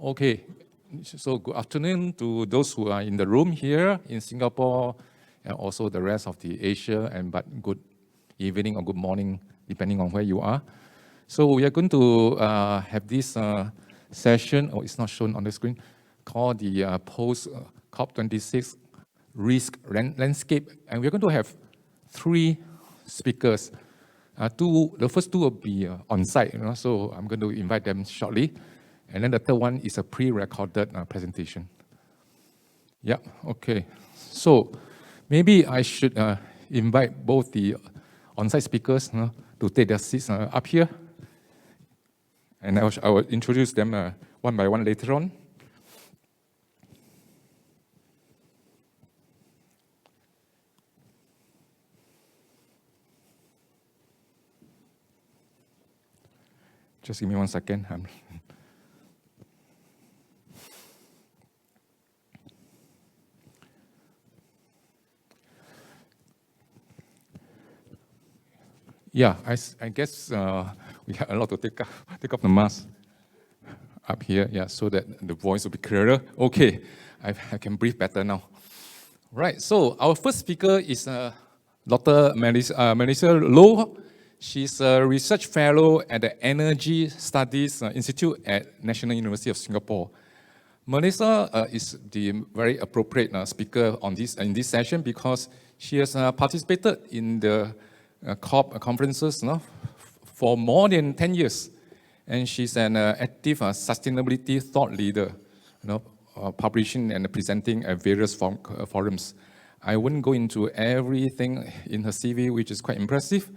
Okay, so good afternoon to those who are in the room here in Singapore and also the rest of the Asia, but good evening or good morning, depending on where you are. So we are going to have this session, it's not shown on the screen, called the post-COP26 risk landscape. And we're going to have three speakers. The first two will be on-site, so I'm going to invite them shortly. And then the third one is a pre-recorded presentation. Yeah, okay. So maybe I should invite both the on-site speakers to take their seats up here. And I will introduce them one by one later on. Just give me 1 second. Yeah, I guess we have a lot to take off the mask up here, yeah, so that the voice will be clearer. Okay, I can breathe better now. Right, so our first speaker is Dr. Melissa Loh. She's a research fellow at the Energy Studies Institute at National University of Singapore. Melissa is the very appropriate speaker in this session because she has participated in the COP conferences for more than 10 years. And she's an active sustainability thought leader, publishing and presenting at various forums. I wouldn't go into everything in her CV, which is quite impressive,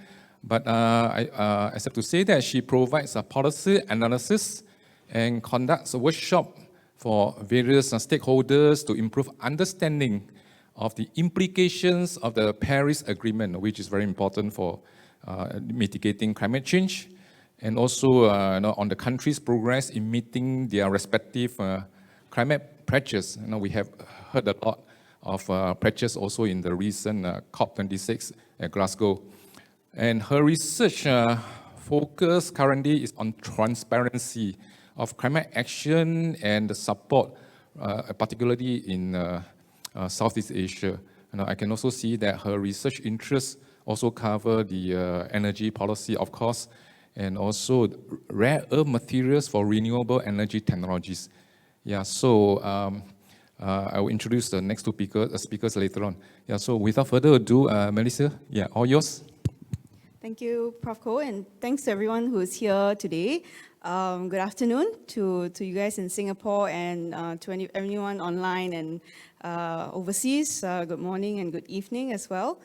but I have to say that she provides a policy analysis and conducts a workshop for various stakeholders to improve understanding of the implications of the Paris Agreement, which is very important for mitigating climate change, and also on the country's progress in meeting their respective climate pledges. We have heard a lot of pledges also in the recent COP26 at Glasgow. And her research focus currently is on transparency of climate action and the support, particularly in Southeast Asia. I can also see that her research interests also cover the energy policy, of course, and also rare earth materials for renewable energy technologies. Yeah, so I will introduce the next two speakers later on. Yeah, so without further ado, Melissa, yeah, all yours. Thank you, Prof. Koh, and thanks to everyone who is here today. Good afternoon to you guys in Singapore and to anyone online and overseas. Good morning and good evening as well.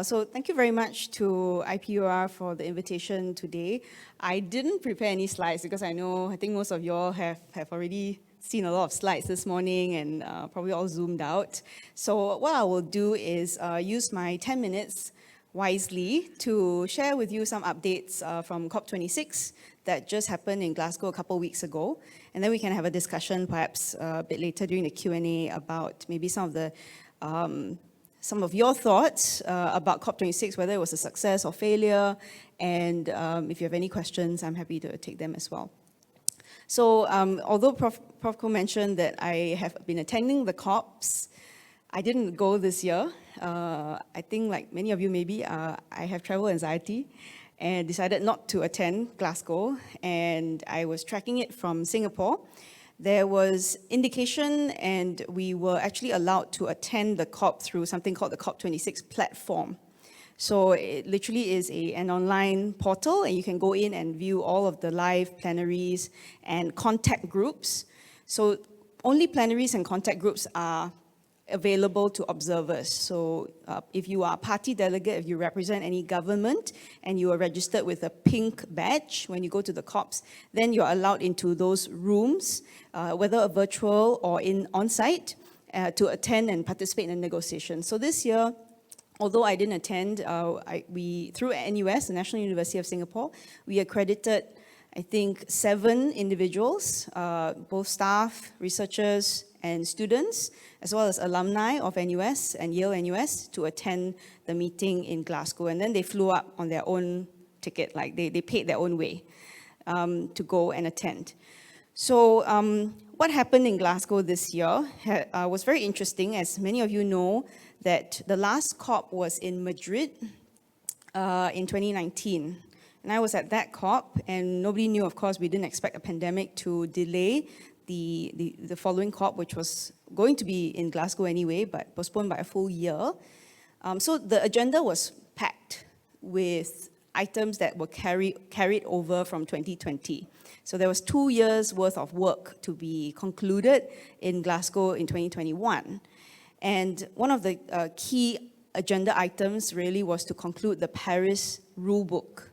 So thank you very much to IPUR for the invitation today. I didn't prepare any slides because I think most of you all have already seen a lot of slides this morning and probably all zoomed out. So what I will do is use my 10 minutes wisely to share with you some updates from COP26 that just happened in Glasgow a couple of weeks ago. And then we can have a discussion perhaps a bit later during the Q&A about maybe some of your thoughts about COP26, whether it was a success or failure. And if you have any questions, I'm happy to take them as well. So although Prof. Koh mentioned that I have been attending the COPs, I didn't go this year. I think like many of you maybe, I have travel anxiety and decided not to attend Glasgow, and I was tracking it from Singapore. There was indication and we were actually allowed to attend the COP through something called the COP26 platform. So it literally is an online portal and you can go in and view all of the live plenaries and contact groups. So only plenaries and contact groups are available to observers. So if you are a party delegate, if you represent any government and you are registered with a pink badge when you go to the COPs, then you're allowed into those rooms, whether virtual or on-site, to attend and participate in the negotiation. So this year, although I didn't attend, through NUS, the National University of Singapore, we accredited, I think, 7 individuals, both staff, researchers, and students, as well as alumni of NUS and Yale NUS to attend the meeting in Glasgow. And then they flew up on their own ticket, like they paid their own way to go and attend. So what happened in Glasgow this year was very interesting. As many of you know, that the last COP was in Madrid in 2019. And I was at that COP, and nobody knew, of course, we didn't expect a pandemic to delay the following COP, which was going to be in Glasgow anyway, but postponed by a full year. So the agenda was packed with items that were carried over from 2020. So there was 2 years worth of work to be concluded in Glasgow in 2021. And one of the key agenda items really was to conclude the Paris rulebook.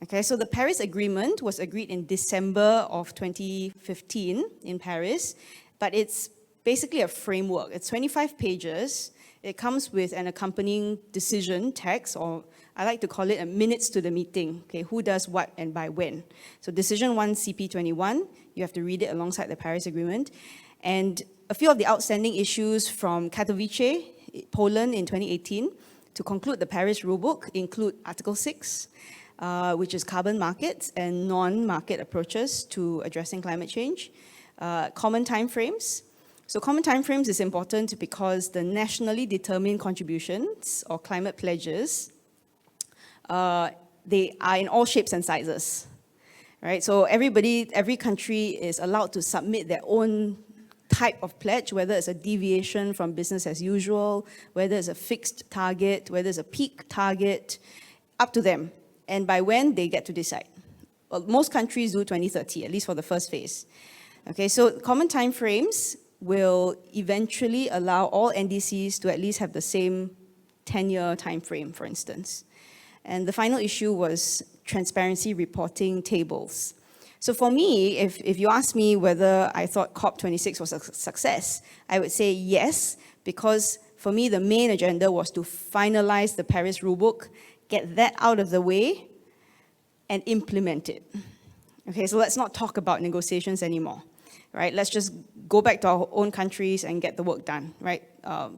Okay, so the Paris Agreement was agreed in December of 2015 in Paris, but it's basically a framework. It's 25 pages. It comes with an accompanying decision text, or I like to call it a minutes to the meeting. Okay, who does what and by when. So Decision 1 CP21, you have to read it alongside the Paris Agreement. And a few of the outstanding issues from Katowice, Poland in 2018, to conclude the Paris rulebook include Article 6, which is carbon markets and non-market approaches to addressing climate change, common timeframes. So common timeframes is important because the nationally determined contributions or climate pledges, they are in all shapes and sizes, right? So every country is allowed to submit their own type of pledge, whether it's a deviation from business as usual, whether it's a fixed target, whether it's a peak target, up to them. And by when, they get to decide. Well, most countries do 2030, at least for the first phase. Okay, so common timeframes will eventually allow all NDCs to at least have the same 10-year time frame, for instance. And the final issue was transparency reporting tables. So for me, if you ask me whether I thought COP26 was a success, I would say yes, because for me, the main agenda was to finalize the Paris rulebook, get that out of the way, and implement it. Okay, so let's not talk about negotiations anymore, right? Let's just go back to our own countries and get the work done, right?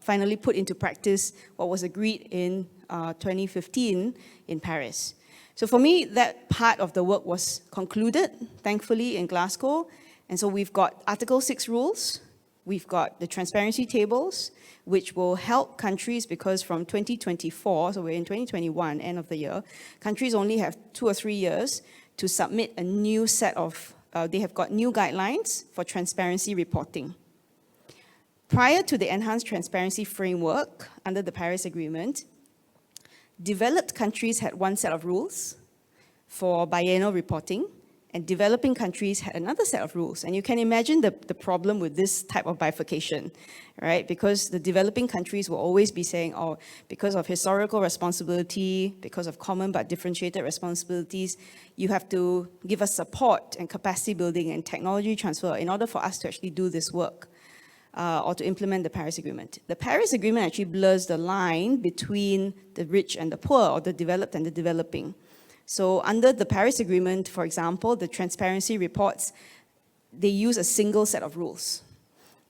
Finally put into practice what was agreed in 2015 in Paris. So for me, that part of the work was concluded, thankfully, in Glasgow. And so we've got Article 6 rules, we've got the transparency tables, which will help countries because from 2024, so we're in 2021, end of the year, countries only have 2 or 3 years to submit a new set of, they have got new guidelines for transparency reporting. Prior to the enhanced transparency framework under the Paris Agreement, developed countries had one set of rules for biennial reporting, and developing countries had another set of rules. And you can imagine the problem with this type of bifurcation, right? Because the developing countries will always be saying, oh, because of historical responsibility, because of common but differentiated responsibilities, you have to give us support and capacity building and technology transfer in order for us to actually do this work. Or to implement the Paris Agreement. The Paris Agreement actually blurs the line between the rich and the poor, or the developed and the developing. So under the Paris Agreement, for example, the transparency reports, they use a single set of rules,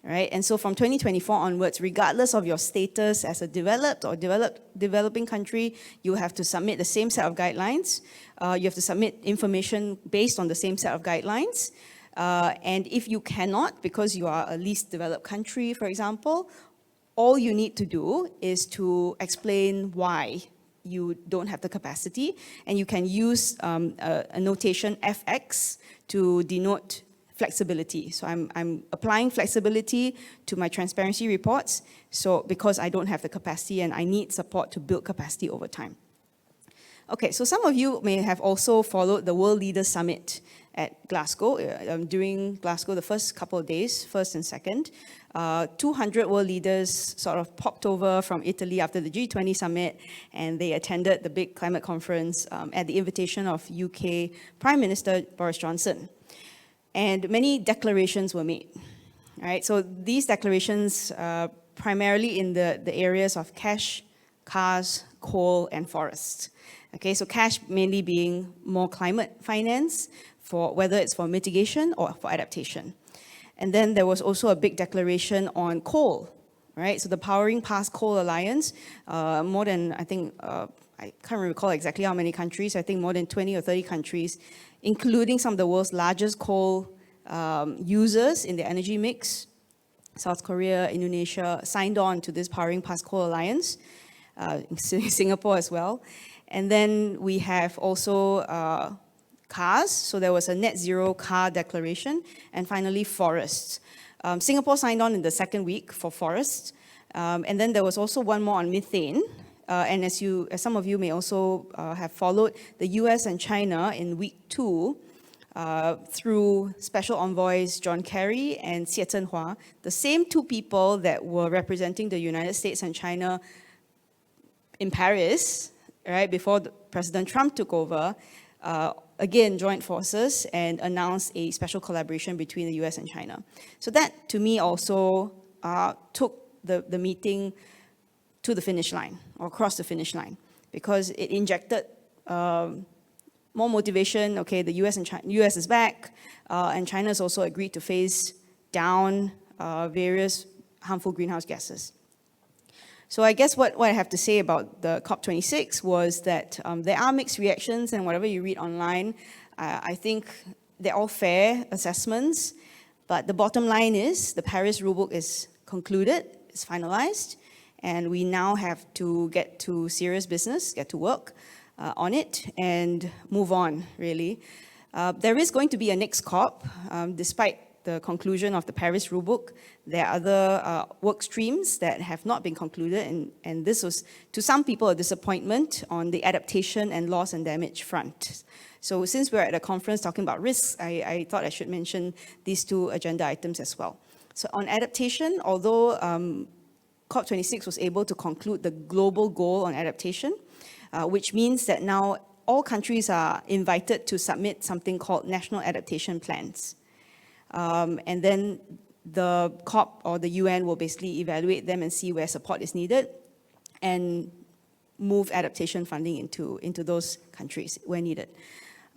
right? And so from 2024 onwards, regardless of your status as a developed or developing country, you have to submit the same set of guidelines. You have to submit information based on the same set of guidelines. And if you cannot, because you are a least developed country, for example, all you need to do is to explain why you don't have the capacity, and you can use a notation FX to denote flexibility. So I'm applying flexibility to my transparency reports, so because I don't have the capacity and I need support to build capacity over time. Okay, so some of you may have also followed the World Leaders Summit at Glasgow, during Glasgow, the first couple of days, first and second. 200 world leaders sort of popped over from Italy after the G20 summit, and they attended the big climate conference at the invitation of UK Prime Minister Boris Johnson. And many declarations were made, right? So these declarations primarily in the areas of cash, cars, coal, and forests. Okay, so cash mainly being more climate finance, for whether it's for mitigation or for adaptation. And then there was also a big declaration on coal, right? So the Powering Past Coal Alliance, more than, I think, I can't recall exactly how many countries, I think more than 20 or 30 countries, including some of the world's largest coal users in the energy mix. South Korea, Indonesia signed on to this Powering Past Coal Alliance, in Singapore as well. And then we have also cars, so there was a net zero car declaration, and finally forests. Singapore signed on in the second week for forests, and then there was also one more on methane. And as some of you may also have followed, the US and China in week 2, through special envoys John Kerry and Xie Zhenhua, the same two people that were representing the United States and China in Paris, right, before President Trump took over, again joined forces and announced a special collaboration between the US and China. So that, to me, also took the meeting to the finish line, or across the finish line, because it injected more motivation. Okay, the US is back, and China has also agreed to phase down various harmful greenhouse gases. So I guess what I have to say about the COP26 was that there are mixed reactions, and whatever you read online, I think they're all fair assessments, but the bottom line is the Paris rulebook is concluded, it's finalized, and we now have to get to serious business, get to work on it, and move on, really. There is going to be a next COP, despite the conclusion of the Paris rulebook. There are other work streams that have not been concluded, and this was, to some people, a disappointment on the adaptation and loss and damage front. So since we're at a conference talking about risks, I thought I should mention these two agenda items as well. So on adaptation, although COP26 was able to conclude the global goal on adaptation, which means that now all countries are invited to submit something called national adaptation plans. And then the COP or the UN will basically evaluate them and see where support is needed and move adaptation funding into those countries where needed.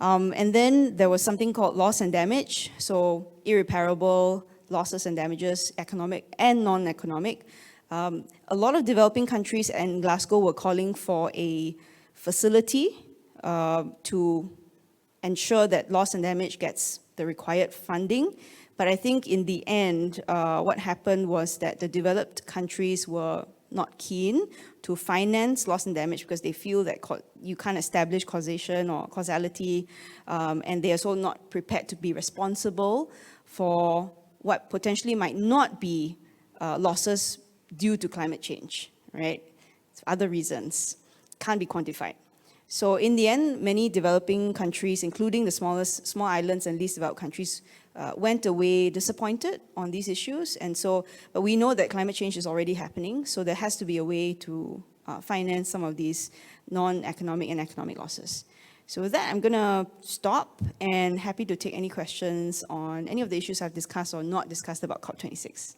And then there was something called loss and damage, so irreparable losses and damages, economic and non-economic. A lot of developing countries and Glasgow were calling for a facility to ensure that loss and damage gets the required funding. But I think in the end, what happened was that the developed countries were not keen to finance loss and damage because they feel that you can't establish causation or causality, and they are also not prepared to be responsible for what potentially might not be losses due to climate change, right? Other reasons can't be quantified. So in the end, many developing countries, including the small islands and least developed countries, went away disappointed on these issues. And so, but we know that climate change is already happening, so there has to be a way to finance some of these non-economic and economic losses. So with that, I'm gonna stop and happy to take any questions on any of the issues I've discussed or not discussed about COP26.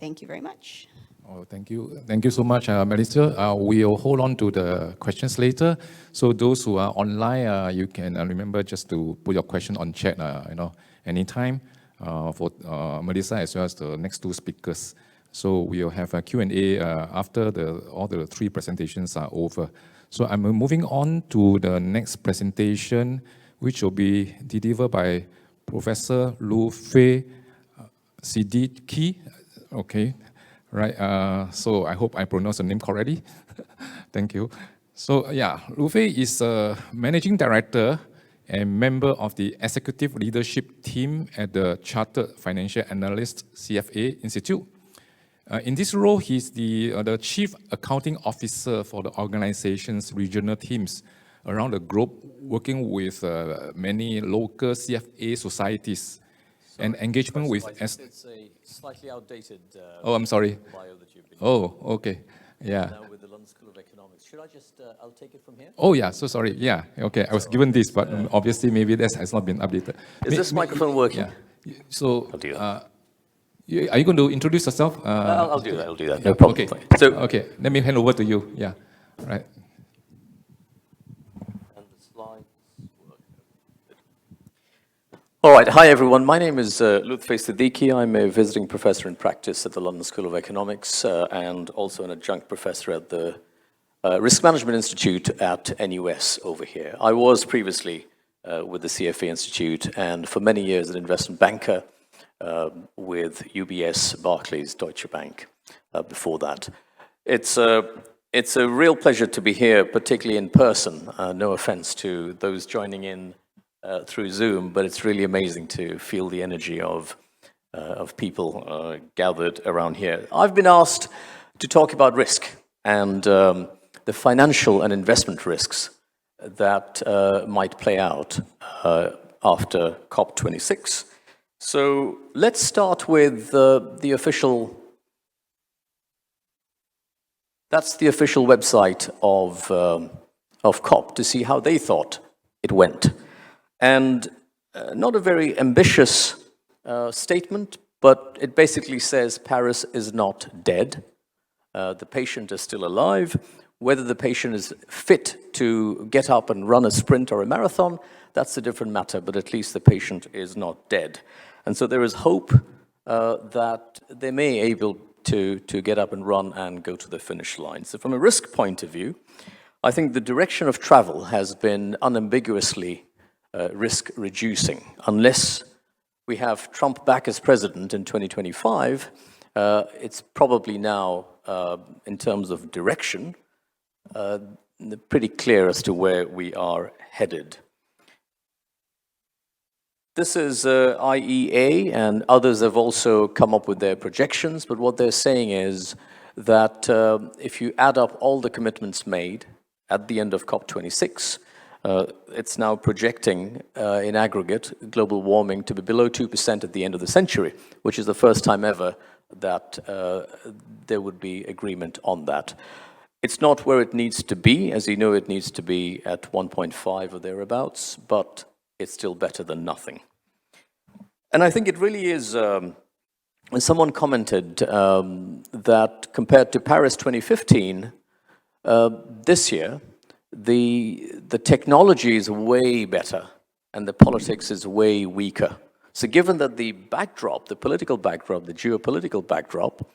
Thank you very much. Oh, thank you. Thank you so much, Melissa. We'll hold on to the questions later. So those who are online, you can remember just to put your question on chat, anytime for Melissa as well as the next two speakers. So we'll have a Q&A after all the three presentations are over. So I'm moving on to the next presentation, which will be delivered by Professor Lu Fei Siddiqui. Okay. Right, so I hope I pronounced the name correctly. Thank you. So yeah, Lu Fei is a managing director and member of the executive leadership team at the Chartered Financial Analyst CFA Institute. In this role, he's the chief accounting officer for the organization's regional teams around the globe, working with many local CFA societies. And engagement with... It's a slightly outdated oh, I'm sorry. bio that you've been Oh, okay. Yeah. now with the London School of Economics. Should I just, I'll take it from here? Oh, yeah, so sorry. Yeah, okay. I was given this, but obviously maybe that has not been updated. Is this microphone working? Yeah. So, I'll do that. are you going to introduce yourself? I'll do that, no problem. Okay. So, okay, let me hand over to you. Yeah, right. and the slides work. All right, hi everyone. My name is Lutfi Siddiqui. I'm a visiting professor in practice at the London School of Economics and also an adjunct professor at the Risk Management Institute at NUS over here. I was previously with the CFA Institute, and for many years an investment banker with UBS, Barclays, Deutsche Bank before that. It's a real pleasure to be here, particularly in person. No offense to those joining in through Zoom, but it's really amazing to feel the energy of people gathered around here. I've been asked to talk about risk and the financial and investment risks that might play out after COP26. So let's start with the official. That's the official website of COP to see how they thought it went. And not a very ambitious statement, but it basically says Paris is not dead. The patient is still alive. Whether the patient is fit to get up and run a sprint or a marathon, that's a different matter, but at least the patient is not dead. And so there is hope that they may be able to get up and run and go to the finish line. So from a risk point of view, I think the direction of travel has been unambiguously risk reducing. Unless we have Trump back as president in 2025, it's probably now, in terms of direction, pretty clear as to where we are headed. This is IEA, and others have also come up with their projections, but what they're saying is that if you add up all the commitments made at the end of COP26, it's now projecting in aggregate global warming to be below 2% at the end of the century, which is the first time ever that there would be agreement on that. It's not where it needs to be. As you know, it needs to be at 1.5 or thereabouts, but it's still better than nothing. And I think it really is, someone commented that compared to Paris 2015, this year, the technology is way better and the politics is way weaker. So given that the backdrop, the political backdrop, the geopolitical backdrop,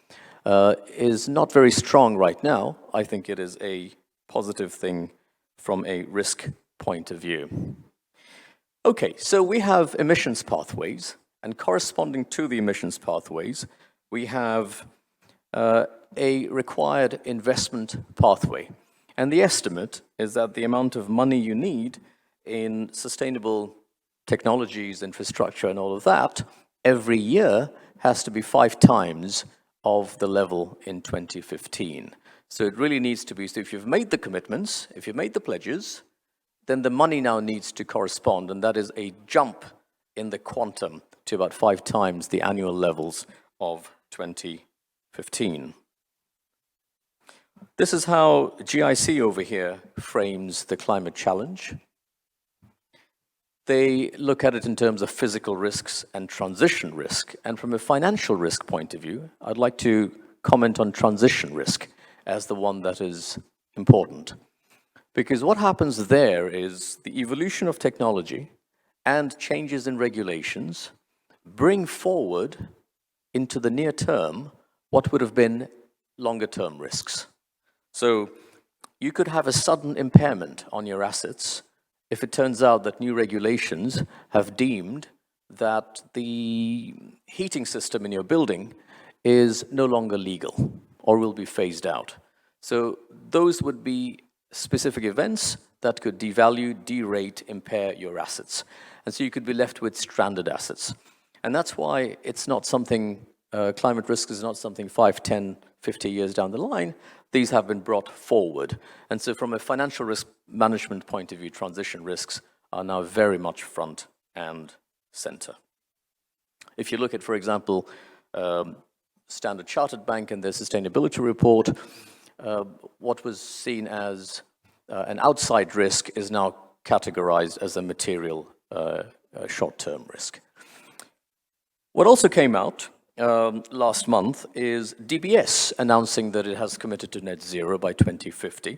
is not very strong right now, I think it is a positive thing from a risk point of view. Okay, so we have emissions pathways, and corresponding to the emissions pathways, we have a required investment pathway. And the estimate is that the amount of money you need in sustainable technologies, infrastructure, and all of that, every year has to be 5 times of the level in 2015. So it really needs to be, so if you've made the commitments, if you've made the pledges, then the money now needs to correspond, and that is a jump in the quantum to about 5 times the annual levels of 2015. This is how GIC over here frames the climate challenge. They look at it in terms of physical risks and transition risk. And from a financial risk point of view, I'd like to comment on transition risk as the one that is important. Because what happens there is the evolution of technology and changes in regulations bring forward into the near term what would have been longer term risks. So you could have a sudden impairment on your assets if it turns out that new regulations have deemed that the heating system in your building is no longer legal or will be phased out. So those would be specific events that could devalue, derate, impair your assets. And so you could be left with stranded assets. And that's why it's not something, climate risk is not something 5, 10, 50 years down the line. These have been brought forward. And so from a financial risk management point of view, transition risks are now very much front and center. If you look at, for example, Standard Chartered Bank and their sustainability report, what was seen as an outside risk is now categorized as a material short-term risk. What also came out last month is DBS announcing that it has committed to net zero by 2050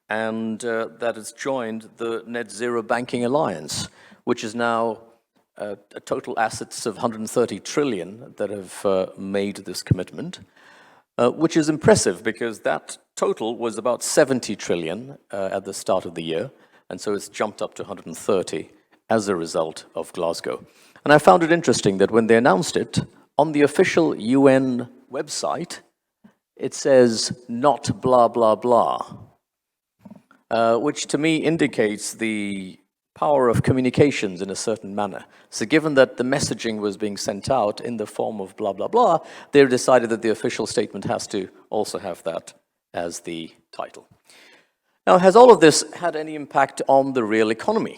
and that it's joined the Net Zero Banking Alliance, which is now a total assets of 130 trillion that have made this commitment, which is impressive because that total was about 70 trillion at the start of the year, and so it's jumped up to 130, as a result of Glasgow. And I found it interesting that when they announced it, on the official UN website, it says, not blah, blah, blah, which to me indicates the power of communications in a certain manner. So given that the messaging was being sent out in the form of blah, blah, blah, they decided that the official statement has to also have that as the title. Now, has all of this had any impact on the real economy?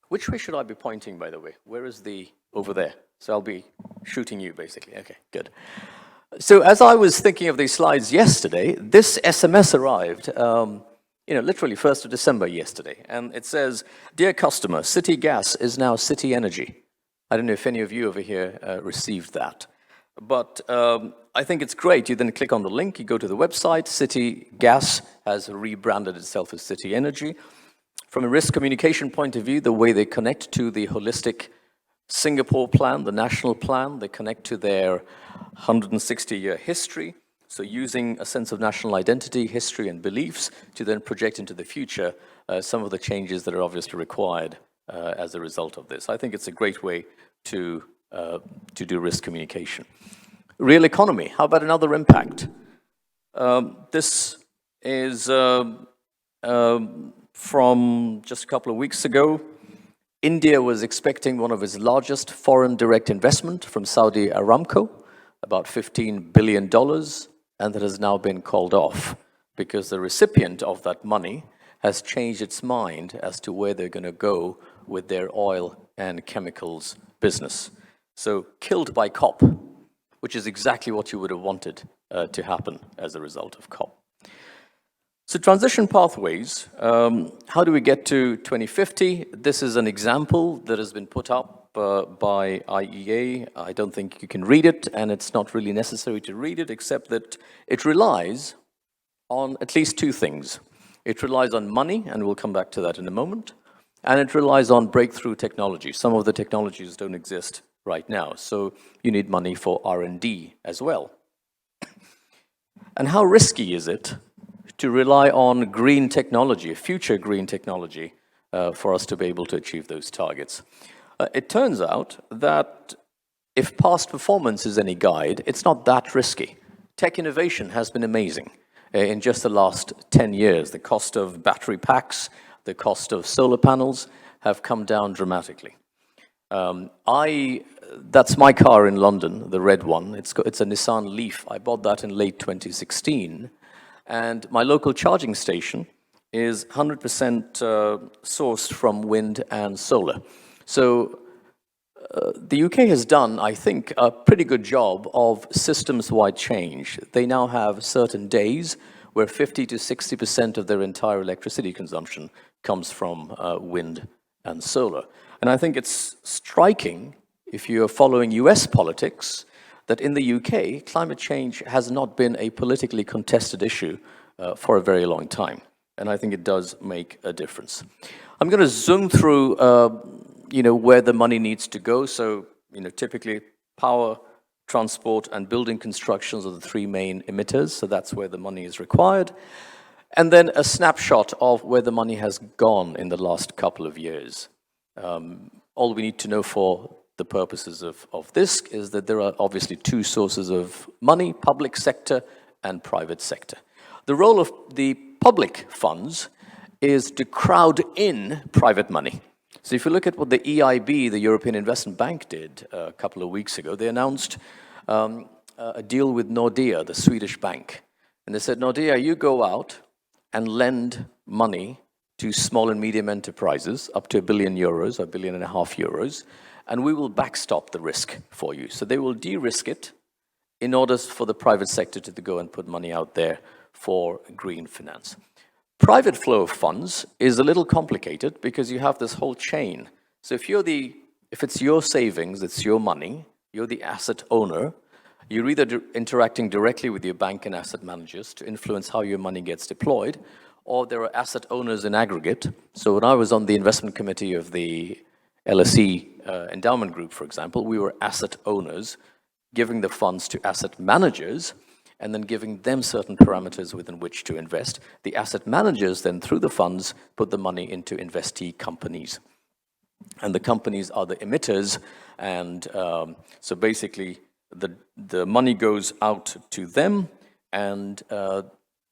Which way should I be pointing, by the way? Where is the, over there? So I'll be shooting you, basically. Okay, good. So as I was thinking of these slides yesterday, this SMS arrived, literally 1st of December yesterday. And it says, "Dear customer, City Gas is now City Energy." I don't know if any of you over here received that. But I think it's great. You then click on the link, you go to the website. City Gas has rebranded itself as City Energy. From a risk communication point of view, the way they connect to the holistic Singapore plan, the national plan, they connect to their 160-year history. So using a sense of national identity, history, and beliefs to then project into the future some of the changes that are obviously required as a result of this. I think it's a great way to do risk communication. Real economy, how about another impact? This is from just a couple of weeks ago. India was expecting one of its largest foreign direct investment from Saudi Aramco, about $15 billion, and that has now been called off because the recipient of that money has changed its mind as to where they're going to go with their oil and chemicals business. So killed by COP, which is exactly what you would have wanted to happen as a result of COP. So transition pathways, how do we get to 2050? This is an example that has been put up by IEA. I don't think you can read it, and it's not really necessary to read it, except that it relies on at least two things. It relies on money, and we'll come back to that in a moment, and it relies on breakthrough technology. Some of the technologies don't exist right now, so you need money for R&D as well. And how risky is it to rely on green technology, future green technology, for us to be able to achieve those targets? It turns out that if past performance is any guide, it's not that risky. Tech innovation has been amazing. In just the last 10 years, the cost of battery packs, the cost of solar panels have come down dramatically. That's my car in London, the red one. It's a Nissan Leaf. I bought that in late 2016. And my local charging station is 100% sourced from wind and solar. So the UK has done, I think, a pretty good job of systems-wide change. They now have certain days where 50 to 60% of their entire electricity consumption comes from wind and solar. And I think it's striking, if you're following US politics, that in the UK, climate change has not been a politically contested issue for a very long time. And I think it does make a difference. I'm going to zoom through, where the money needs to go. So, typically power, transport, and building constructions are the three main emitters. So that's where the money is required. And then a snapshot of where the money has gone in the last couple of years. All we need to know for the purposes of this is that there are obviously two sources of money, public sector and private sector. The role of the public funds is to crowd in private money. So if you look at what the EIB, the European Investment Bank, did a couple of weeks ago, they announced a deal with Nordea, the Swedish bank. And they said, Nordea, you go out and lend money to small and medium enterprises up to €1 billion or €1.5 billion, and we will backstop the risk for you. So they will de-risk it in order for the private sector to go and put money out there for green finance. Private flow of funds is a little complicated because you have this whole chain. So if it's your savings, it's your money, you're the asset owner, you're either interacting directly with your bank and asset managers to influence how your money gets deployed, or there are asset owners in aggregate. So when I was on the investment committee of the LSE endowment group, for example, we were asset owners giving the funds to asset managers, and then giving them certain parameters within which to invest. The asset managers then, through the funds, put the money into investee companies. And the companies are the emitters, and so basically the money goes out to them, and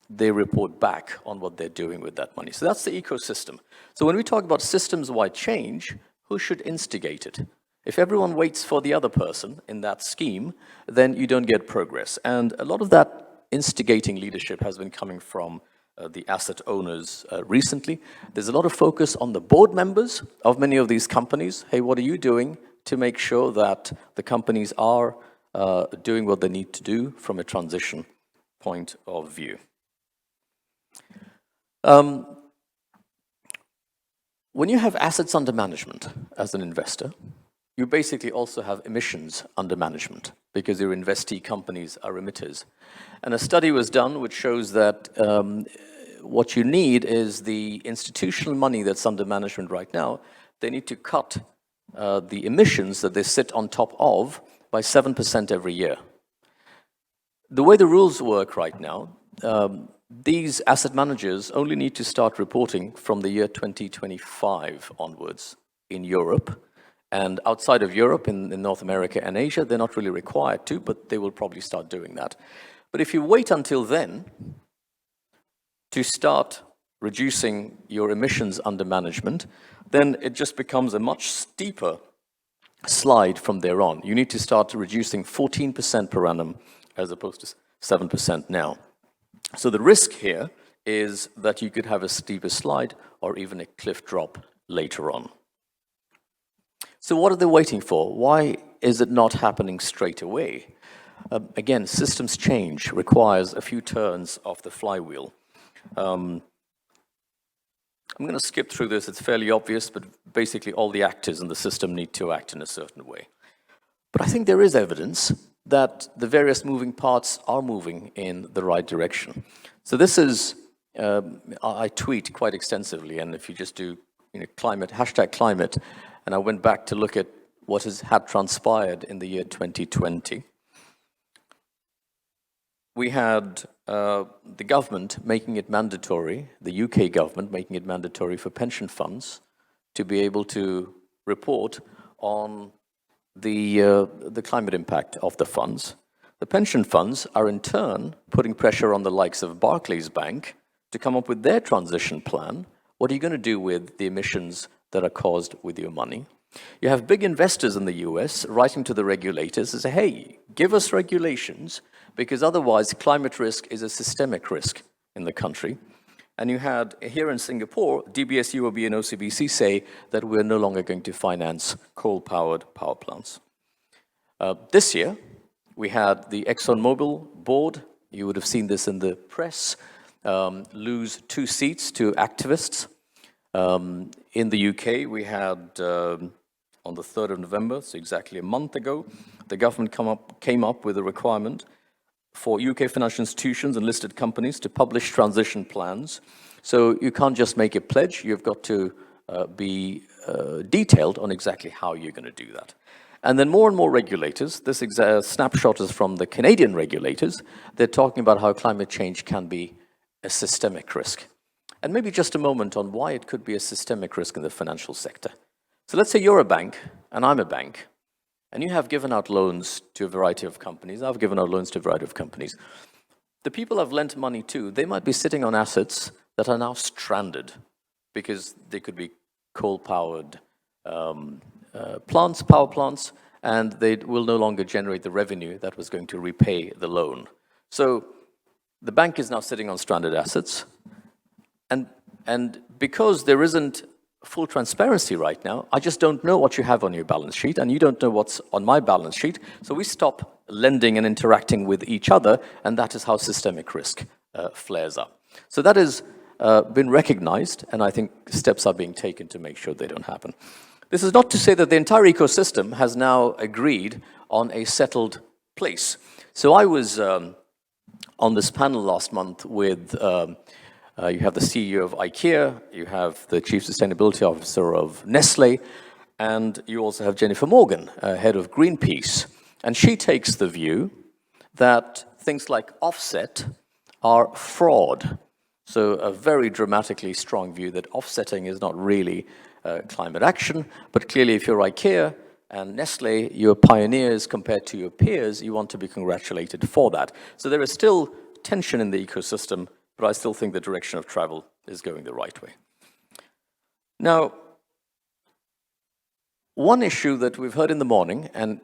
they report back on what they're doing with that money. So that's the ecosystem. So when we talk about systems-wide change, who should instigate it? If everyone waits for the other person in that scheme, then you don't get progress. And a lot of that instigating leadership has been coming from the asset owners recently. There's a lot of focus on the board members of many of these companies. Hey, what are you doing to make sure that the companies are doing what they need to do from a transition point of view? When you have assets under management as an investor, you basically also have emissions under management because your investee companies are emitters. And a study was done which shows that what you need is the institutional money that's under management right now. They need to cut the emissions that they sit on top of by 7% every year. The way the rules work right now, these asset managers only need to start reporting from the year 2025 onwards in Europe. And outside of Europe, in North America and Asia, they're not really required to, but they will probably start doing that. But if you wait until then to start reducing your emissions under management, then it just becomes a much steeper slide from there on. You need to start reducing 14% per annum as opposed to 7% now. So the risk here is that you could have a steeper slide or even a cliff drop later on. So what are they waiting for? Why is it not happening straight away? Again, systems change requires a few turns of the flywheel. I'm going to skip through this. It's fairly obvious, but basically all the actors in the system need to act in a certain way. But I think there is evidence that the various moving parts are moving in the right direction. So this is, I tweet quite extensively, and if you just do climate, #climate, and I went back to look at what had transpired in the year 2020. We had the government making it mandatory, the UK government making it mandatory for pension funds to be able to report on the climate impact of the funds. The pension funds are in turn putting pressure on the likes of Barclays Bank to come up with their transition plan. What are you going to do with the emissions that are caused with your money? You have big investors in the US writing to the regulators and say, hey, give us regulations because otherwise climate risk is a systemic risk in the country. And you had here in Singapore, DBS, UOB, and OCBC say that we're no longer going to finance coal-powered power plants. This year, we had the ExxonMobil board, you would have seen this in the press, lose 2 seats to activists. In the UK, we had, on the 3rd of November, so exactly a month ago, the government came up with a requirement for UK financial institutions and listed companies to publish transition plans. So you can't just make a pledge, you've got to be detailed on exactly how you're going to do that. And then more and more regulators, this snapshot is from the Canadian regulators, they're talking about how climate change can be a systemic risk. And maybe just a moment on why it could be a systemic risk in the financial sector. So let's say you're a bank, and I'm a bank, and you have given out loans to a variety of companies. I've given out loans to a variety of companies. The people I've lent money to, they might be sitting on assets that are now stranded because they could be coal-powered power plants, and they will no longer generate the revenue that was going to repay the loan. So the bank is now sitting on stranded assets, and because there isn't full transparency right now, I just don't know what you have on your balance sheet, and you don't know what's on my balance sheet, so we stop lending and interacting with each other, and that is how systemic risk flares up. So that has been recognized, and I think steps are being taken to make sure they don't happen. This is not to say that the entire ecosystem has now agreed on a settled place. So I was on this panel last month with you have the CEO of IKEA, you have the Chief Sustainability Officer of Nestle, and you also have Jennifer Morgan, head of Greenpeace. And she takes the view that things like offset are fraud. So a very dramatically strong view that offsetting is not really climate action, but clearly if you're IKEA and Nestle, you're pioneers compared to your peers, you want to be congratulated for that. So there is still tension in the ecosystem, but I still think the direction of travel is going the right way. Now, one issue that we've heard in the morning and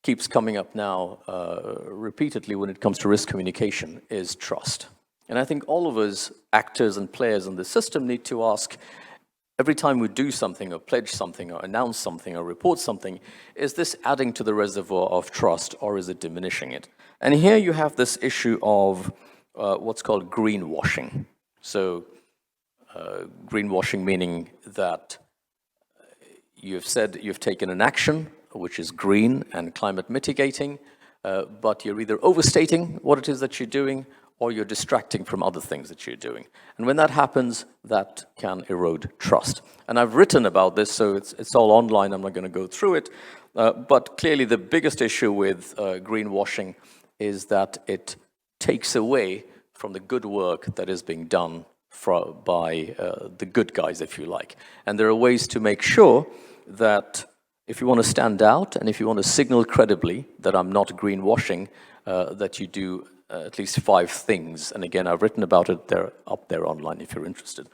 keeps coming up now repeatedly when it comes to risk communication is trust. And I think all of us, actors and players in the system, need to ask, every time we do something or pledge something or announce something or report something, is this adding to the reservoir of trust or is it diminishing it? And here you have this issue of what's called greenwashing. So greenwashing meaning that you've said you've taken an action which is green and climate mitigating, but you're either overstating what it is that you're doing or you're distracting from other things that you're doing. And when that happens, that can erode trust. And I've written about this, so it's all online, I'm not going to go through it, but clearly the biggest issue with greenwashing is that it takes away from the good work that is being done by the good guys, if you like. And there are ways to make sure that if you want to stand out and if you want to signal credibly that I'm not greenwashing, that you do at least 5 things. And again, I've written about it. They're up there online if you're interested.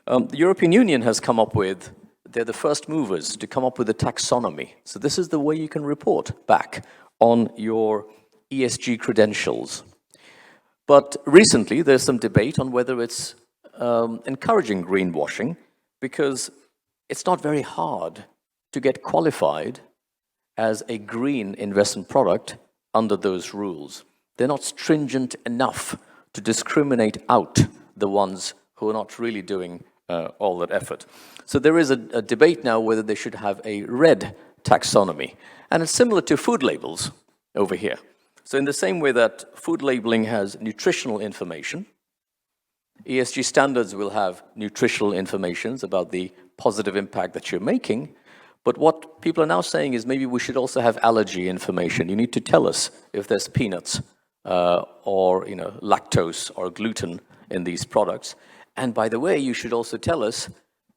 The European Union has come up with, they're the first movers to come up with a taxonomy. So this is the way you can report back on your ESG credentials. But recently, there's some debate on whether it's encouraging greenwashing, because it's not very hard to get qualified as a green investment product under those rules. They're not stringent enough to discriminate out the ones who are not really doing all that effort. So there is a debate now whether they should have a red taxonomy. And it's similar to food labels over here. So in the same way that food labeling has nutritional information, ESG standards will have nutritional information about the positive impact that you're making. But what people are now saying is maybe we should also have allergy information. You need to tell us if there's peanuts or lactose or gluten in these products. And by the way, you should also tell us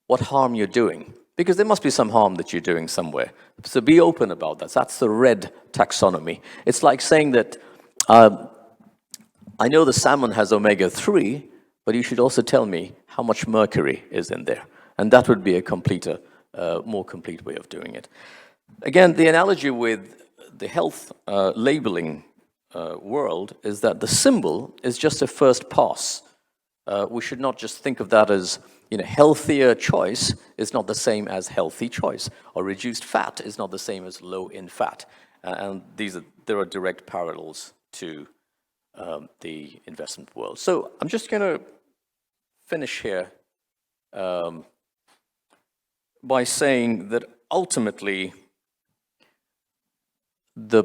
what harm you're doing, because there must be some harm that you're doing somewhere. So be open about that. That's the red taxonomy. It's like saying that I know the salmon has omega-3, but you should also tell me how much mercury is in there. And that would be a more complete way of doing it. Again, the analogy with the health labeling world is that the symbol is just a first pass. We should not just think of that as, healthier choice is not the same as healthy choice, or reduced fat is not the same as low in fat. And there are direct parallels to the investment world. So I'm just going to finish here by saying that ultimately the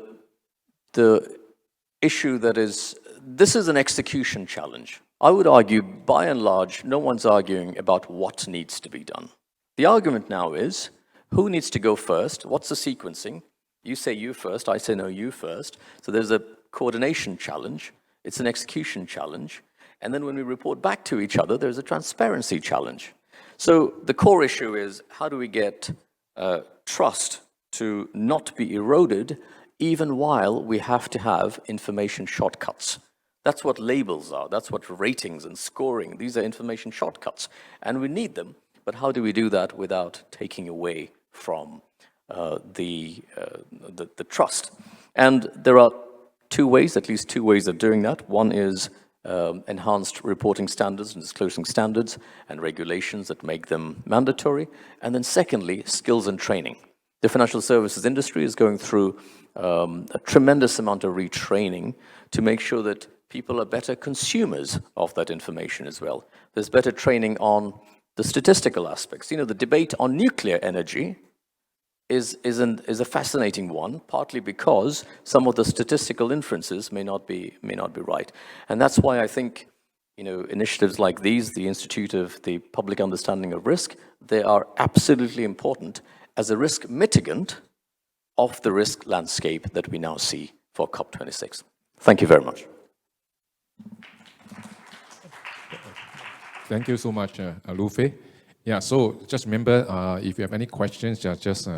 issue this is an execution challenge. I would argue, by and large, no one's arguing about what needs to be done. The argument now is, who needs to go first? What's the sequencing? You say you first, I say no, you first. So there's a coordination challenge. It's an execution challenge. And then when we report back to each other, there's a transparency challenge. So the core issue is, how do we get trust to not be eroded, even while we have to have information shortcuts? That's what labels are. That's what ratings and scoring, these are information shortcuts. And we need them. But how do we do that without taking away from the trust? And there are at least two ways of doing that. One is enhanced reporting standards and disclosing standards and regulations that make them mandatory. And then secondly, skills and training. The financial services industry is going through a tremendous amount of retraining to make sure that people are better consumers of that information as well. There's better training on the statistical aspects. The debate on nuclear energy is a fascinating one, partly because some of the statistical inferences may not be right. And that's why I think initiatives like these, the Institute of the Public Understanding of Risk, they are absolutely important as a risk mitigant of the risk landscape that we now see for COP26. Thank you very much. Thank you so much, Lu Fei. Yeah, so just remember, if you have any questions, just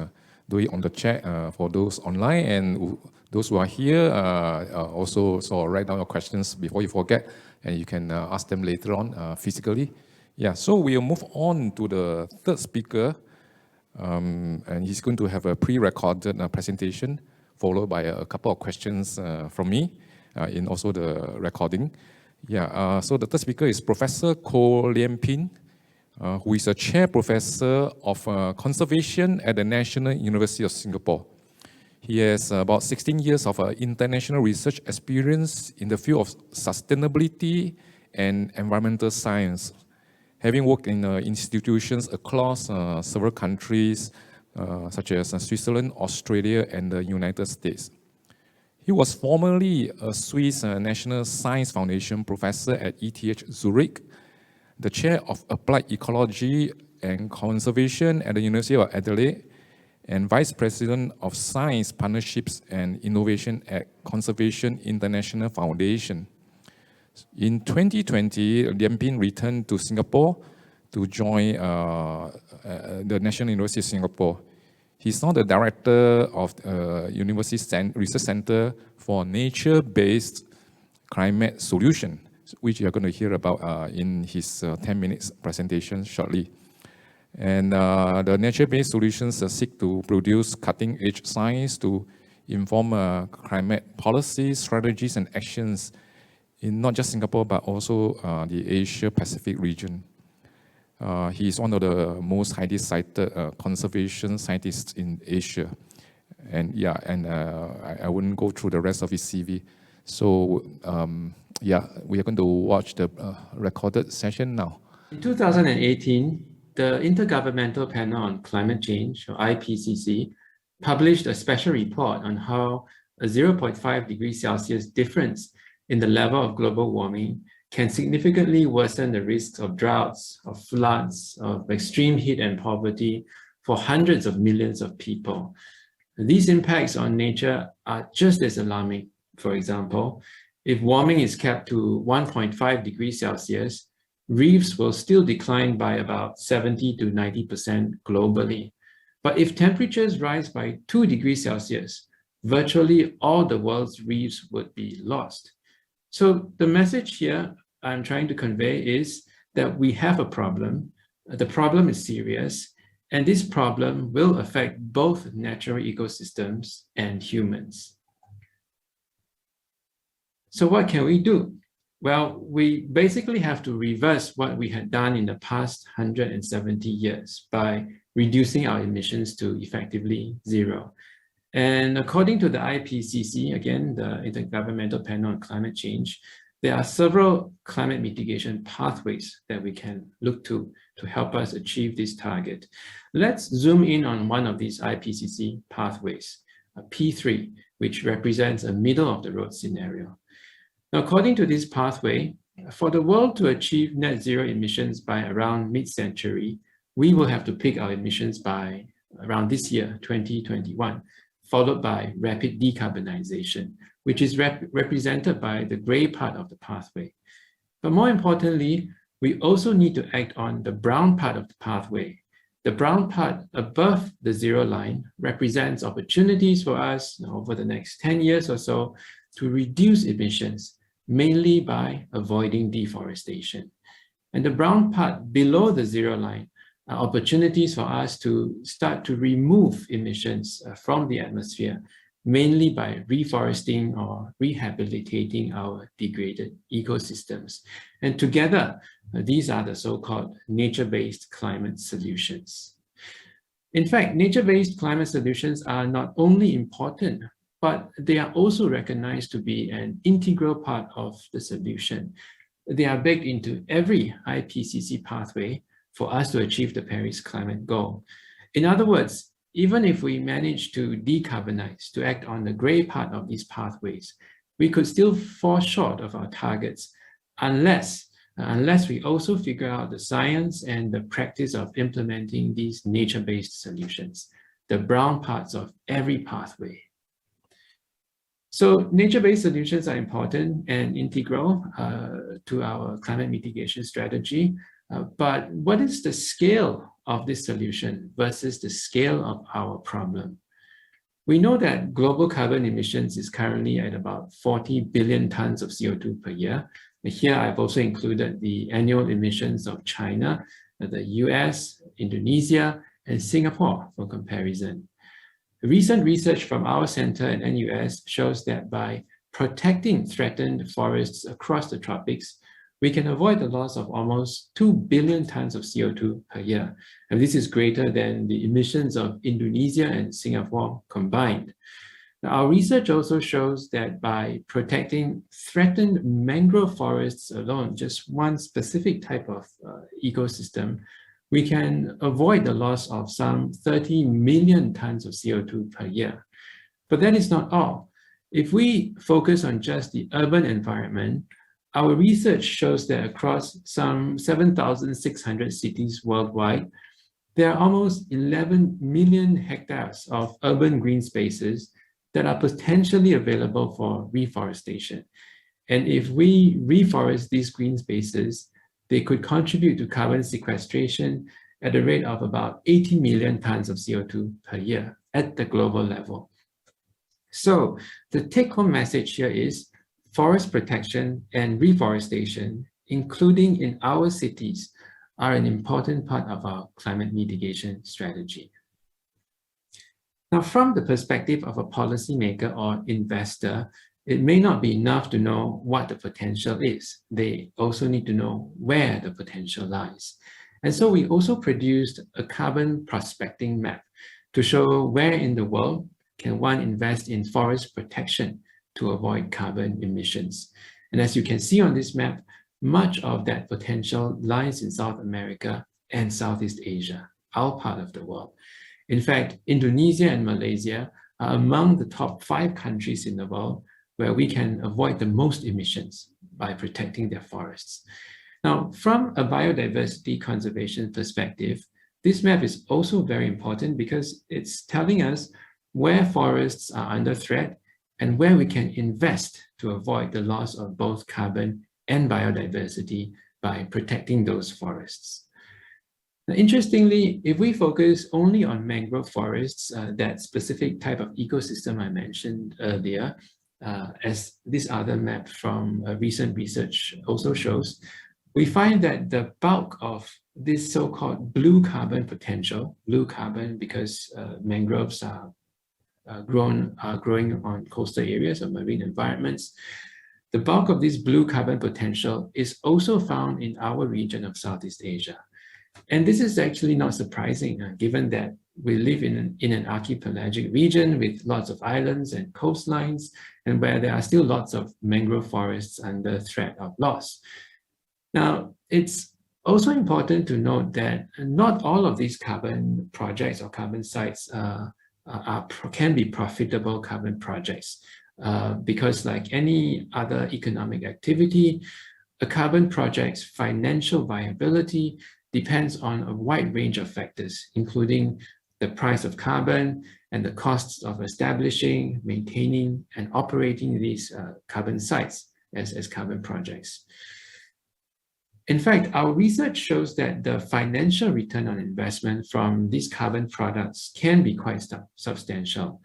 do it on the chat for those online, and those who are here also write down your questions before you forget, and you can ask them later on physically. Yeah, so we'll move on to the third speaker, and he's going to have a pre-recorded presentation followed by a couple of questions from me in also the recording. Yeah, so the third speaker is Professor Koh Lian Pin, who is a chair professor of conservation at the National University of Singapore. He has about 16 years of international research experience in the field of sustainability and environmental science, having worked in institutions across several countries, such as Switzerland, Australia, and the United States. He was formerly a Swiss National Science Foundation professor at ETH Zurich, the chair of Applied Ecology and Conservation at the University of Adelaide, and vice president of Science Partnerships and Innovation at Conservation International Foundation. In 2020, Lian Pin returned to Singapore to join the National University of Singapore. He's now the director of University Research Center for Nature-Based Climate Solution, which you're going to hear about in his 10 minutes presentation shortly. And the nature-based solutions seek to produce cutting-edge science to inform climate policies, strategies, and actions in not just Singapore, but also the Asia-Pacific region. He is one of the most highly cited conservation scientists in Asia. And yeah, I wouldn't go through the rest of his CV. So yeah, we are going to watch the recorded session now. In 2018, the Intergovernmental Panel on Climate Change, or IPCC, published a special report on how a 0.5 degrees Celsius difference in the level of global warming can significantly worsen the risks of droughts, of floods, of extreme heat and poverty for hundreds of millions of people. These impacts on nature are just as alarming. For example, if warming is kept to 1.5 degrees Celsius, reefs will still decline by about 70 to 90% globally. But if temperatures rise by 2 degrees Celsius, virtually all the world's reefs would be lost. So the message here I'm trying to convey is that we have a problem. The problem is serious, and this problem will affect both natural ecosystems and humans. So what can we do? Well, we basically have to reverse what we had done in the past 170 years by reducing our emissions to effectively zero. And according to the IPCC, again, the Intergovernmental Panel on Climate Change, there are several climate mitigation pathways that we can look to help us achieve this target. Let's zoom in on one of these IPCC pathways, P3, which represents a middle-of-the-road scenario. Now, according to this pathway, for the world to achieve net zero emissions by around mid-century, we will have to peak our emissions by around this year, 2021, followed by rapid decarbonization, which is represented by the gray part of the pathway. But more importantly, we also need to act on the brown part of the pathway. The brown part above the zero line represents opportunities for us over the next 10 years or so to reduce emissions, mainly by avoiding deforestation. And the brown part below the zero line are opportunities for us to start to remove emissions from the atmosphere, mainly by reforesting or rehabilitating our degraded ecosystems. And together, these are the so-called nature-based climate solutions. In fact, nature-based climate solutions are not only important, but they are also recognized to be an integral part of the solution. They are baked into every IPCC pathway for us to achieve the Paris climate goal. In other words, even if we manage to decarbonize, to act on the gray part of these pathways, we could still fall short of our targets unless we also figure out the science and the practice of implementing these nature-based solutions, the brown parts of every pathway. So nature-based solutions are important and integral to our climate mitigation strategy. But what is the scale of this solution versus the scale of our problem? We know that global carbon emissions is currently at about 40 billion tons of CO2 per year. Here, I've also included the annual emissions of China, the US, Indonesia, and Singapore for comparison. Recent research from our center at NUS shows that by protecting threatened forests across the tropics, we can avoid the loss of almost 2 billion tons of CO2 per year. And this is greater than the emissions of Indonesia and Singapore combined. Now, our research also shows that by protecting threatened mangrove forests alone, just one specific type of ecosystem, we can avoid the loss of some 30 million tons of CO2 per year. But that is not all. If we focus on just the urban environment, our research shows that across some 7,600 cities worldwide, there are almost 11 million hectares of urban green spaces that are potentially available for reforestation. And if we reforest these green spaces, they could contribute to carbon sequestration at a rate of about 80 million tons of CO2 per year at the global level. So the take-home message here is forest protection and reforestation, including in our cities, are an important part of our climate mitigation strategy. Now, from the perspective of a policymaker or investor, it may not be enough to know what the potential is. They also need to know where the potential lies. And so we also produced a carbon prospecting map to show where in the world can one invest in forest protection to avoid carbon emissions. And as you can see on this map, much of that potential lies in South America and Southeast Asia, our part of the world. In fact, Indonesia and Malaysia are among the top 5 countries in the world where we can avoid the most emissions by protecting their forests. Now, from a biodiversity conservation perspective, this map is also very important because it's telling us where forests are under threat and where we can invest to avoid the loss of both carbon and biodiversity by protecting those forests. Now, interestingly, if we focus only on mangrove forests, that specific type of ecosystem I mentioned earlier, as this other map from recent research also shows, we find that the bulk of this so-called blue carbon potential, blue carbon because mangroves are growing on coastal areas or marine environments, the bulk of this blue carbon potential is also found in our region of Southeast Asia. And this is actually not surprising, given that we live in an archipelagic region with lots of islands and coastlines, and where there are still lots of mangrove forests under threat of loss. Now, it's also important to note that not all of these carbon projects or carbon sites can be profitable carbon projects, because like any other economic activity, a carbon project's financial viability depends on a wide range of factors, including the price of carbon and the costs of establishing, maintaining, and operating these carbon sites as carbon projects. In fact, our research shows that the financial return on investment from these carbon products can be quite substantial.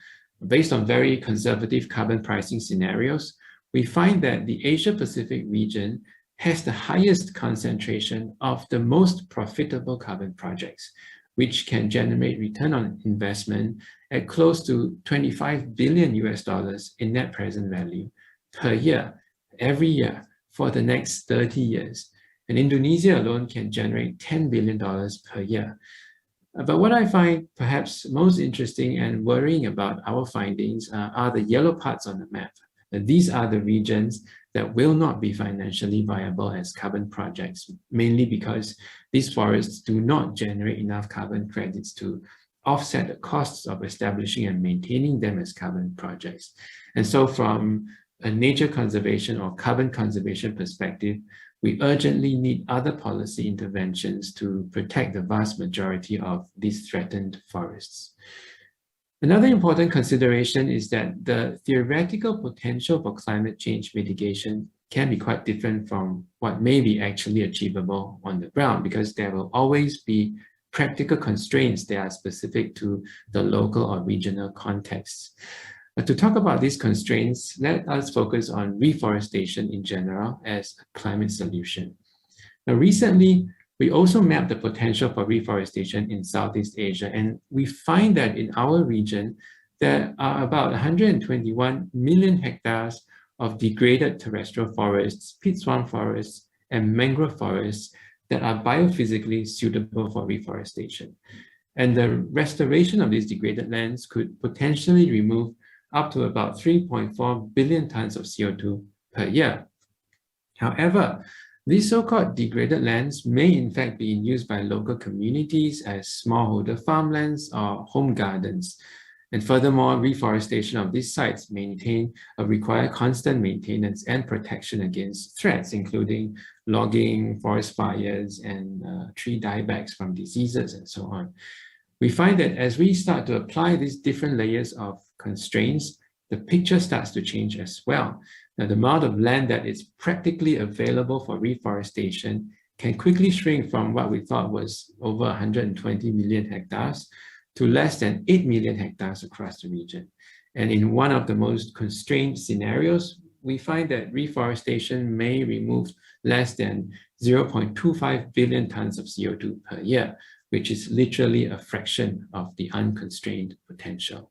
Based on very conservative carbon pricing scenarios, we find that the Asia-Pacific region has the highest concentration of the most profitable carbon projects, which can generate return on investment at close to $25 billion in net present value per year, every year for the next 30 years. And Indonesia alone can generate $10 billion per year. But what I find perhaps most interesting and worrying about our findings are the yellow parts on the map. These are the regions that will not be financially viable as carbon projects, mainly because these forests do not generate enough carbon credits to offset the costs of establishing and maintaining them as carbon projects. And so from a nature conservation or carbon conservation perspective, we urgently need other policy interventions to protect the vast majority of these threatened forests. Another important consideration is that the theoretical potential for climate change mitigation can be quite different from what may be actually achievable on the ground, because there will always be practical constraints that are specific to the local or regional contexts. But to talk about these constraints, let us focus on reforestation in general as a climate solution. Now, recently, we also mapped the potential for reforestation in Southeast Asia, and we find that in our region, there are about 121 million hectares of degraded terrestrial forests, peat swamp forests, and mangrove forests that are biophysically suitable for reforestation. And the restoration of these degraded lands could potentially remove up to about 3.4 billion tons of CO2 per year. However, these so-called degraded lands may in fact be used by local communities as smallholder farmlands or home gardens. And furthermore, reforestation of these sites require constant maintenance and protection against threats, including logging, forest fires, and tree diebacks from diseases and so on. We find that as we start to apply these different layers of constraints, the picture starts to change as well. Now, the amount of land that is practically available for reforestation can quickly shrink from what we thought was over 120 million hectares to less than 8 million hectares across the region. And in one of the most constrained scenarios, we find that reforestation may remove less than 0.25 billion tons of CO2 per year, which is literally a fraction of the unconstrained potential.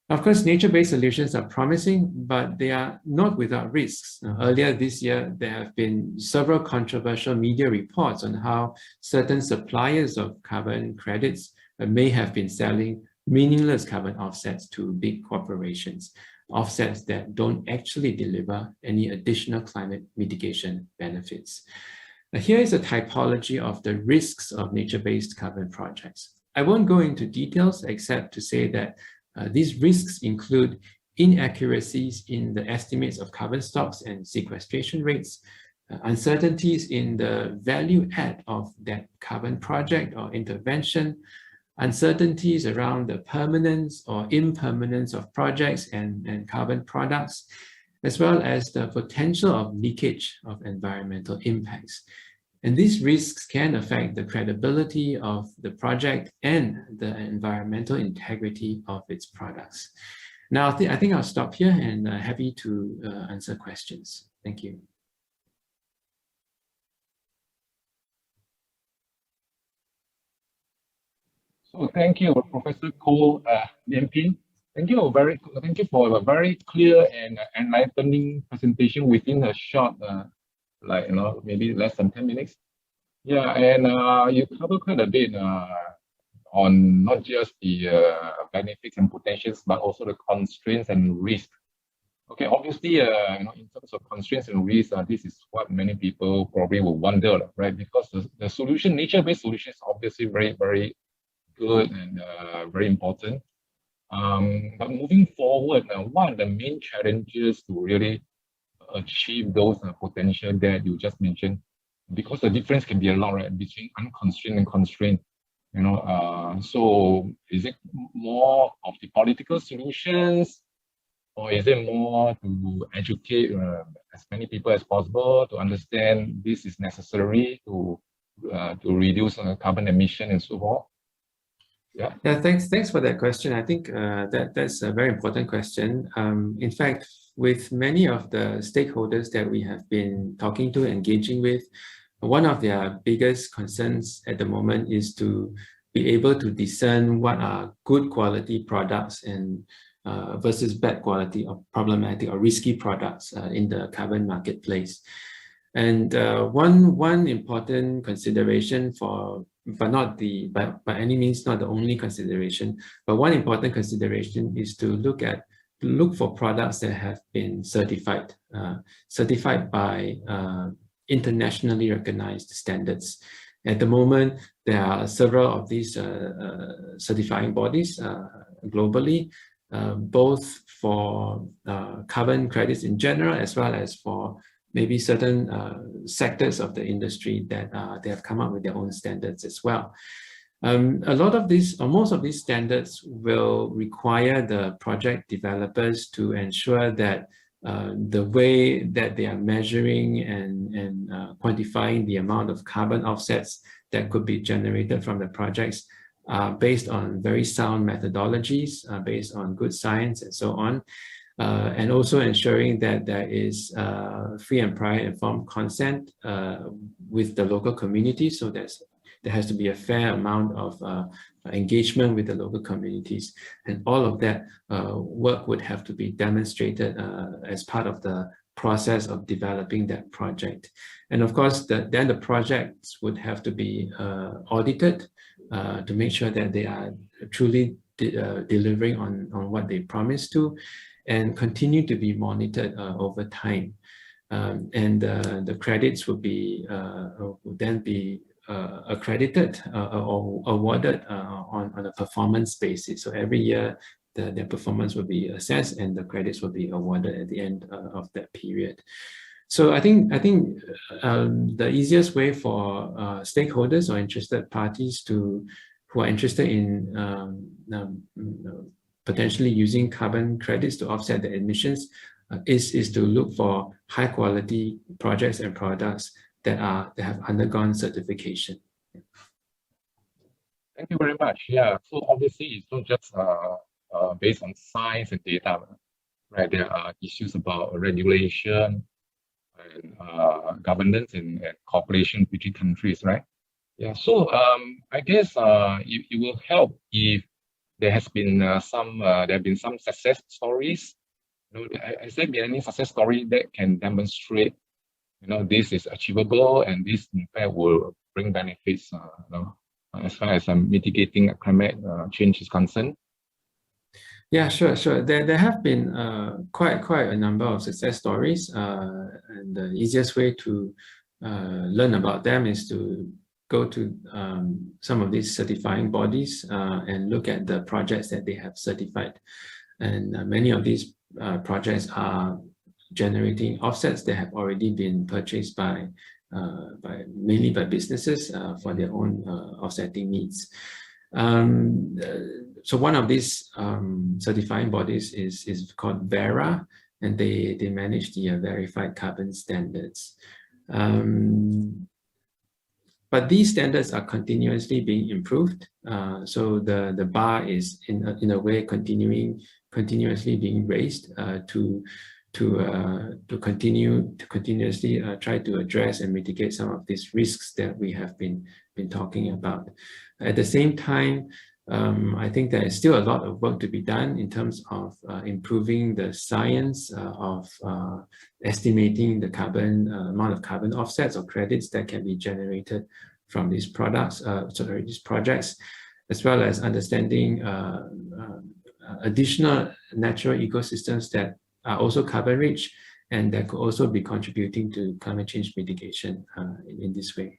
Of course, nature-based solutions are promising, but they are not without risks. Now, earlier this year, there have been several controversial media reports on how certain suppliers of carbon credits may have been selling meaningless carbon offsets to big corporations, offsets that don't actually deliver any additional climate mitigation benefits. Now, here is a typology of the risks of nature-based carbon projects. I won't go into details except to say that these risks include inaccuracies in the estimates of carbon stocks and sequestration rates, uncertainties in the value add of that carbon project or intervention, uncertainties around the permanence or impermanence of projects and carbon products, as well as the potential of leakage of environmental impacts. And these risks can affect the credibility of the project and the environmental integrity of its products. Now, I think I'll stop here and happy to answer questions. Thank you. So thank you, Professor Koh Lian Pin. Thank you for a very clear and enlightening presentation within a short, maybe less than 10 minutes. Yeah, and you covered quite a bit on not just the benefits and potentials, but also the constraints and risks. Okay, obviously, in terms of constraints and risks, this is what many people probably will wonder, right? Because the solution, nature-based solution, is obviously very, very good and very important. But moving forward, what are the main challenges to really achieve those potential that you just mentioned? Because the difference can be a lot, right, between unconstrained and constrained. So is it more of the political solutions, or is it more to educate as many people as possible to understand this is necessary to reduce carbon emission and so forth? Yeah. Yeah, thanks for that question. I think that's a very important question. In fact, with many of the stakeholders that we have been talking to, engaging with, one of their biggest concerns at the moment is to be able to discern what are good quality products and versus bad quality or problematic or risky products in the carbon marketplace. And one important consideration by any means not the only consideration, but one important consideration is to look for products that have been certified by internationally recognized standards. At the moment, there are several of these certifying bodies globally, both for carbon credits in general, as well as for maybe certain sectors of the industry that they have come up with their own standards as well. A lot of these, or most of these standards will require the project developers to ensure that the way that they are measuring and quantifying the amount of carbon offsets that could be generated from the projects are based on very sound methodologies, based on good science and so on. And also ensuring that there is free and prior informed consent with the local community. So there has to be a fair amount of engagement with the local communities. And all of that work would have to be demonstrated as part of the process of developing that project. And of course, then the projects would have to be audited to make sure that they are truly delivering on what they promised to, and continue to be monitored over time. And the credits will then be accredited or awarded on a performance basis. So every year, their performance will be assessed and the credits will be awarded at the end of that period. So I think the easiest way for stakeholders or interested parties who are interested in potentially using carbon credits to offset the emissions is to look for high quality projects and products that have undergone certification. Thank you very much. Yeah, so obviously it's not just based on science and data, right? There are issues about regulation and governance and cooperation between countries, right? Yeah, so I guess it will help if there has been some success stories. You know, has there been any success story that can demonstrate, you know, this is achievable and this in fact will bring benefits, you know, as far as mitigating climate change is concerned? Yeah, sure. There have been quite a number of success stories, and the easiest way to learn about them is to go to some of these certifying bodies and look at the projects that they have certified. And many of these projects are generating offsets that have already been purchased mainly by businesses for their own offsetting needs. So one of these certifying bodies is called VERA, and they manage the verified carbon standards. But these standards are continuously being improved. So the bar is in a way continuously being raised to continuously try to address and mitigate some of these risks that we have been talking about. At the same time, I think there is still a lot of work to be done in terms of improving the science of estimating the amount of carbon offsets or credits that can be generated from these these projects, as well as understanding additional natural ecosystems that are also carbon rich and that could also be contributing to climate change mitigation in this way.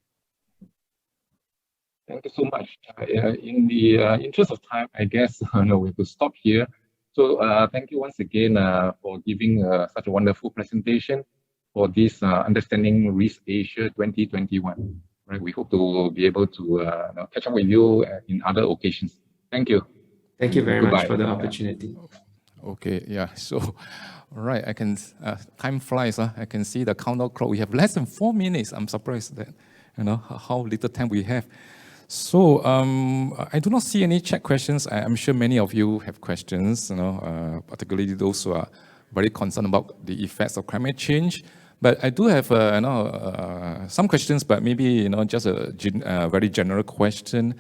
Thank you so much. In the interest of time, I guess no, we have to stop here. So thank you once again for giving such a wonderful presentation for this Understanding Risk Asia 2021. Right, we hope to be able to catch up with you in other occasions. Thank you. Thank you very much for the opportunity. Okay, yeah. So, all right, I can. Time flies. I can see the countdown clock. We have less than 4 minutes. I'm surprised that how little time we have. So I do not see any chat questions. I'm sure many of you have questions. Particularly those who are very concerned about the effects of climate change. But I do have some questions, but maybe just a very general question,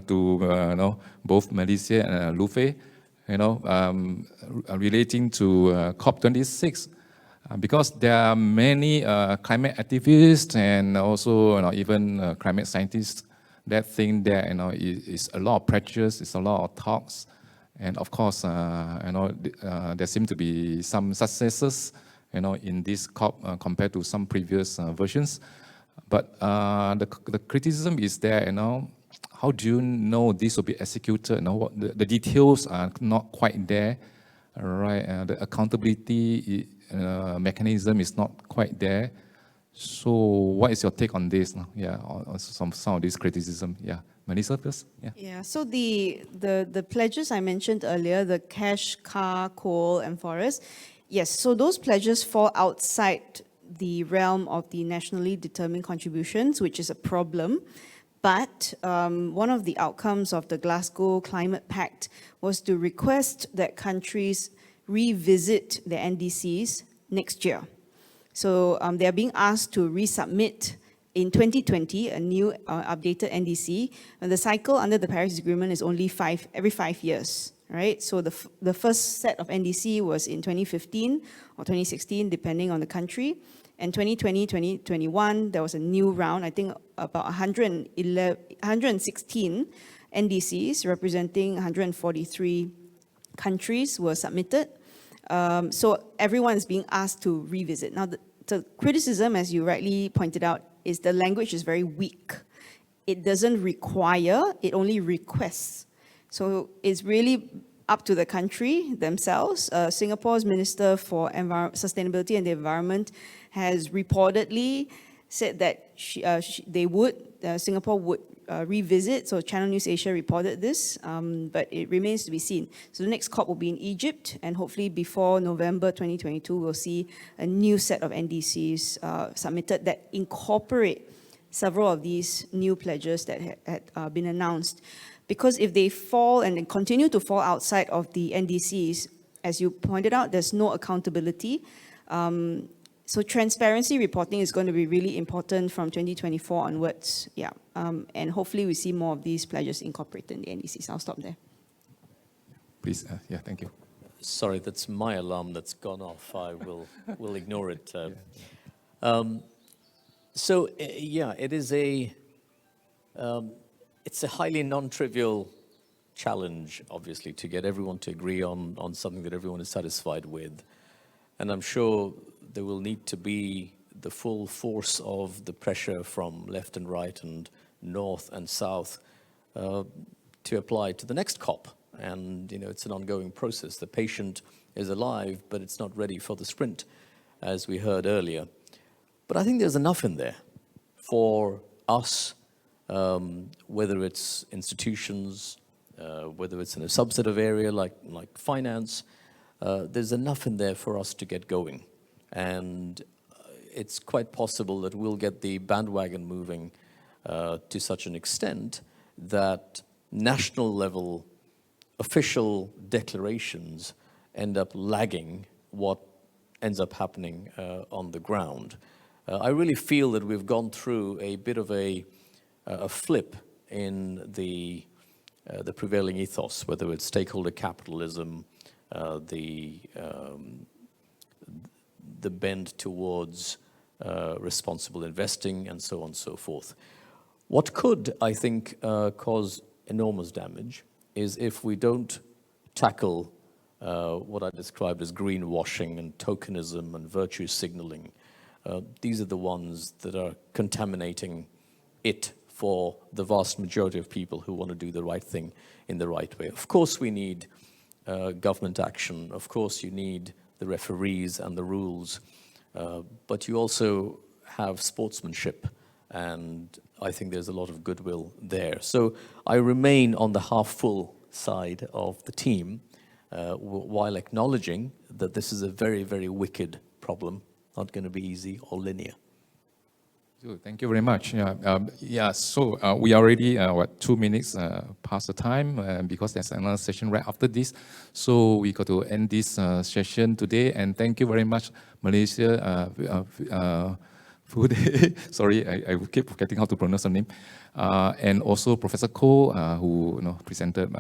to both Melissa and Lufei, relating to COP26, because there are many climate activists and also even climate scientists that think that is a lot of pressures, it's a lot of talks, and of course there seem to be some successes in this COP compared to some previous versions. But the criticism is there, how do you know this will be executed? The details are not quite there, right? The accountability mechanism is not quite there. So what is your take on this? Yeah, on some of this criticism. Yeah, Melissa first? Yeah. Yeah, so the pledges I mentioned earlier, the cash, car, coal, and forest, yes, so those pledges fall outside the realm of the nationally determined contributions, which is a problem. But one of the outcomes of the Glasgow Climate Pact was to request that countries revisit their NDCs next year. So they are being asked to resubmit in 2020 a new updated NDC, and the cycle under the Paris Agreement is only every 5 years, right? So the first set of NDC was in 2015 or 2016, depending on the country. And 2020, 2021, there was a new round, I think about 116 NDCs representing 143 countries were submitted. So everyone is being asked to revisit. Now, the criticism, as you rightly pointed out, is the language is very weak. It doesn't require, it only requests. So it's really up to the country themselves. Singapore's Minister for Sustainability and the Environment has reportedly said that Singapore would revisit. So Channel News Asia reported this, but it remains to be seen. So the next COP will be in Egypt, and hopefully before November 2022, we'll see a new set of NDCs submitted that incorporate several of these new pledges that had been announced. Because if they fall and continue to fall outside of the NDCs, as you pointed out, there's no accountability. So transparency reporting is going to be really important from 2024 onwards. Yeah, and hopefully we see more of these pledges incorporated in the NDCs. I'll stop there. Please, yeah, thank you. Sorry, that's my alarm that's gone off. I will ignore it. Yeah, it is it's a highly non-trivial challenge, obviously, to get everyone to agree on something that everyone is satisfied with. And I'm sure there will need to be the full force of the pressure from left and right and north and south to apply to the next COP. And, it's an ongoing process. The patient is alive, but it's not ready for the sprint, as we heard earlier. But I think there's enough in there for us, whether it's institutions, whether it's in a subset of area like finance, there's enough in there for us to get going. And it's quite possible that we'll get the bandwagon moving to such an extent that national level official declarations end up lagging what ends up happening on the ground. I really feel that we've gone through a bit of a flip in the prevailing ethos, whether it's stakeholder capitalism, the bend towards responsible investing, and so on and so forth. What could, I think, cause enormous damage is if we don't tackle what I described as greenwashing and tokenism and virtue signaling. These are the ones that are contaminating it for the vast majority of people who want to do the right thing in the right way. Of course, we need government action. Of course, you need the referees and the rules. But you also have sportsmanship, and I think there's a lot of goodwill there. So I remain on the half-full side of the team, while acknowledging that this is a very, very wicked problem, not going to be easy or linear. Thank you very much. So we already 2 minutes past the time because there's another session right after this. So we got to end this session today. And thank you very much, Malaysia. Sorry, I keep forgetting how to pronounce the name. And also Professor Koh, who presented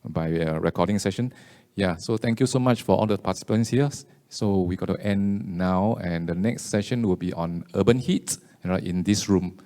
by a recording session. Yeah, so thank you so much for all the participants here. So we got to end now, and the next session will be on urban heat in this room.